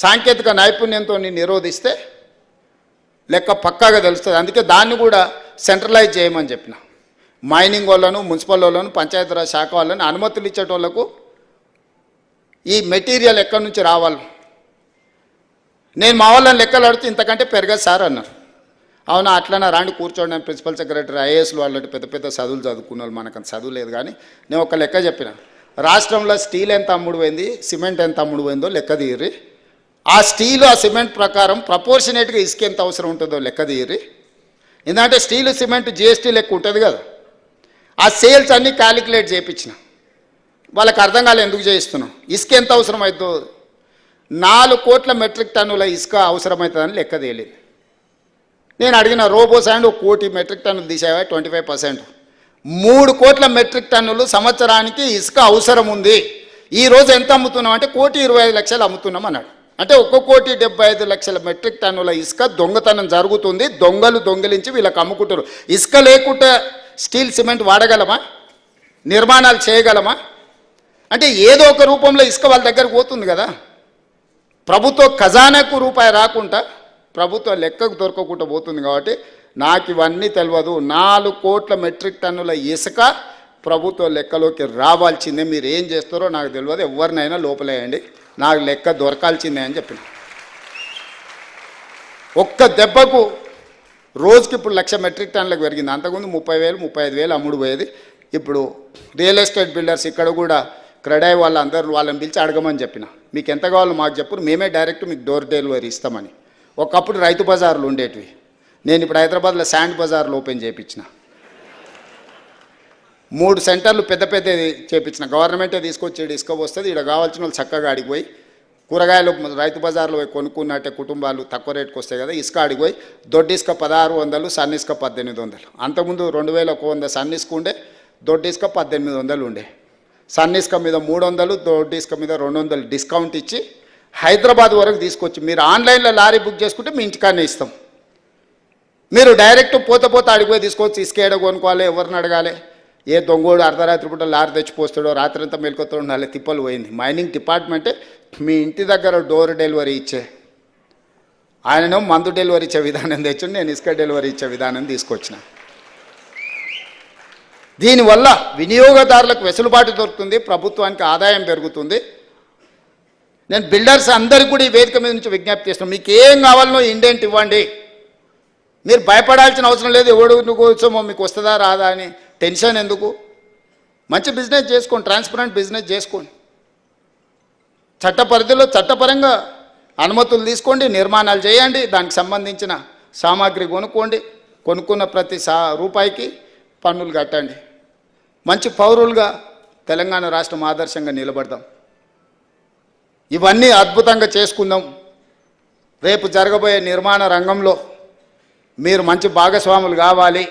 సాంకేతిక నైపుణ్యంతో నిరోధిస్తే లెక్క పక్కాగా తెలుస్తుంది. అందుకే దాన్ని కూడా సెంట్రలైజ్ చేయమని చెప్పిన. మైనింగ్ వాళ్ళను, మున్సిపల్ వాళ్ళను, పంచాయతీరాజ్ శాఖ వాళ్ళని అనుమతులు ఇచ్చేటోళ్లకు ఈ మెటీరియల్ ఎక్కడి నుంచి రావాలి. నేను మా వాళ్ళని లెక్కలు అడిగితే ఇంతకంటే పెరగదు సార్ అన్నారు. అవునా, అట్లనే రాండి కూర్చోండి. నేను ప్రిన్సిపల్ సెక్రటరీ ఐఏఎస్లు వాళ్ళంటే పెద్ద పెద్ద చదువులు చదువుకున్న వాళ్ళు, మనకు చదువు లేదు. కానీ నేను ఒక లెక్క చెప్పిన, రాష్ట్రంలో స్టీల్ ఎంత అమ్ముడు పోయింది, సిమెంట్ ఎంత అమ్ముడు పోయిందో లెక్క తీయరి. ఆ స్టీలు ఆ సిమెంట్ ప్రకారం ప్రపోర్షనేట్గా ఇసుక ఎంత అవసరం ఉంటుందో లెక్క తీయరి. ఎందుకంటే స్టీలు సిమెంట్ జిఎస్టీ లెక్క ఉంటుంది కదా. ఆ సేల్స్ అన్నీ క్యాలిక్యులేట్ చేయించిన. వాళ్ళకి అర్థం కాలే ఎందుకు చేయిస్తున్నాం. ఇసుక ఎంత అవసరం అవుతుందో 4 కోట్ల మెట్రిక్ టన్నుల ఇసుక అవసరమవుతుందని లెక్క తేలింది. నేను అడిగిన రోబో శాండ్ 1 కోటి మెట్రిక్ టన్నులు తీసేవా 25%. 3 కోట్ల మెట్రిక్ టన్నులు సంవత్సరానికి ఇసుక అవసరం ఉంది. ఈరోజు ఎంత అమ్ముతున్నాం అంటే 1,25,00,000 అమ్ముతున్నాం అన్నాడు. అంటే 1,75,00,000 మెట్రిక్ టన్నుల ఇసుక దొంగతనం జరుగుతుంది. దొంగలు దొంగిలించి వీళ్ళకి అమ్ముకుంటారు. ఇసుక లేకుండా స్టీల్ సిమెంట్ వాడగలమా, నిర్మాణాలు చేయగలమా? అంటే ఏదో ఒక రూపంలో ఇసుక వాళ్ళ దగ్గరకు పోతుంది కదా. ప్రభుత్వ ఖజానాకు రూపాయి రాకుండా, ప్రభుత్వ లెక్కకు దొరకకుండా పోతుంది. కాబట్టి నాకు ఇవన్నీ తెలియదు. 4 కోట్ల మెట్రిక్ టన్నుల ఇసుక ప్రభుత్వ లెక్కలోకి రావాల్సిందే. మీరు ఏం చేస్తారో నాకు తెలియదు. ఎవరినైనా లోపలేయండి, నాకు లెక్క దొరకాల్సిందే అని చెప్పిన. ఒక్క దెబ్బకు రోజుకి ఇప్పుడు 1,00,000 మెట్రిక్ టన్నులకు పెరిగింది. అంతకుముందు 30,000 35,000 అమ్ముడు పోయేది. ఇప్పుడు రియల్ ఎస్టేట్ బిల్డర్స్ ఇక్కడ కూడా క్రెడాయి వాళ్ళందరూ వాళ్ళని పిలిచి అడగమని చెప్పిన. మీకు ఎంత కావాలో మాకు చెప్పు, మేమే డైరెక్ట్ మీకు డోర్ డెలివరీ ఇస్తామని. ఒకప్పుడు రైతు బజార్లు ఉండేటివి. నేను ఇప్పుడు హైదరాబాద్లో శాండ్ బజార్లు ఓపెన్ చేయించిన. 3 సెంటర్లు పెద్ద పెద్దది చేయించిన. గవర్నమెంటే తీసుకొచ్చి ఇసుక వస్తుంది. ఇక్కడ కావాల్సిన వాళ్ళు చక్కగా అడిగిపోయి కూరగాయలు రైతు బజార్లో పోయి కొనుక్కున్నట్టే కుటుంబాలు తక్కువ రేటుకు వస్తాయి కదా. ఇసుక అడిగిపోయి దొడ్డి ఇసుక 1,600, సన్న ఇసుక 1,800. అంతకుముందు 2,100 సన్న ఇసుక ఉండే, దొడ్డి ఇసుక 1,800 ఉండే. సన్న ఇసుక మీద 300, దొడ్డి ఇసుక మీద 200 డిస్కౌంట్ ఇచ్చి హైదరాబాద్ వరకు తీసుకొచ్చి మీరు ఆన్లైన్లో లారీ బుక్ చేసుకుంటే మీ ఇంటికాడనే ఇస్తాం. మీరు డైరెక్ట్ పోతే అడిగిపోయి తీసుకొచ్చి ఇసుక ఏడ కొనుక్కోవాలి, ఎవరిని అడగాలి? ఏ దొంగోడు అర్ధరాత్రి పూట లారీ తెచ్చిపోస్తాడో, రాత్రి అంతా మెలుకొతో ఉండాలి, తిప్పలు పోయింది. మైనింగ్ డిపార్ట్మెంటే మీ ఇంటి దగ్గర డోర్ డెలివరీ ఇచ్చే, ఆయనను మందు డెలివరీ ఇచ్చే విధానం తెచ్చి నేను ఇసుక డెలివరీ ఇచ్చే విధానం తీసుకొచ్చిన. దీనివల్ల వినియోగదారులకు వెసులుబాటు దొరుకుతుంది, ప్రభుత్వానికి ఆదాయం పెరుగుతుంది. నేను బిల్డర్స్ అందరికీ కూడా ఈ వేదిక మీద నుంచి విజ్ఞప్తి చేస్తున్నాను, మీకు ఏం కావాలనో ఇండెంట్ ఇవ్వండి. మీరు భయపడాల్సిన అవసరం లేదు. ఎవడు కోసమో మీకు వస్తుందా రాదా అని టెన్షన్ ఎందుకు? మంచి బిజినెస్ చేసుకోండి, ట్రాన్స్పరెంట్ బిజినెస్ చేసుకోండి. చట్ట పరిధిలో చట్టపరంగా అనుమతులు తీసుకోండి, నిర్మాణాలు చేయండి, దానికి సంబంధించిన సామాగ్రి కొనుక్కోండి. కొనుక్కున్న ప్రతి రూపాయికి పన్నులు కట్టండి. మంచి పౌరులుగా తెలంగాణ రాష్ట్రం ఆదర్శంగా నిలబడదాం. ఇవన్నీ అద్భుతంగా చేసుకుందాం. రేపు జరగబోయే నిర్మాణ రంగంలో మీరు మంచి భాగస్వాములు కావాలి.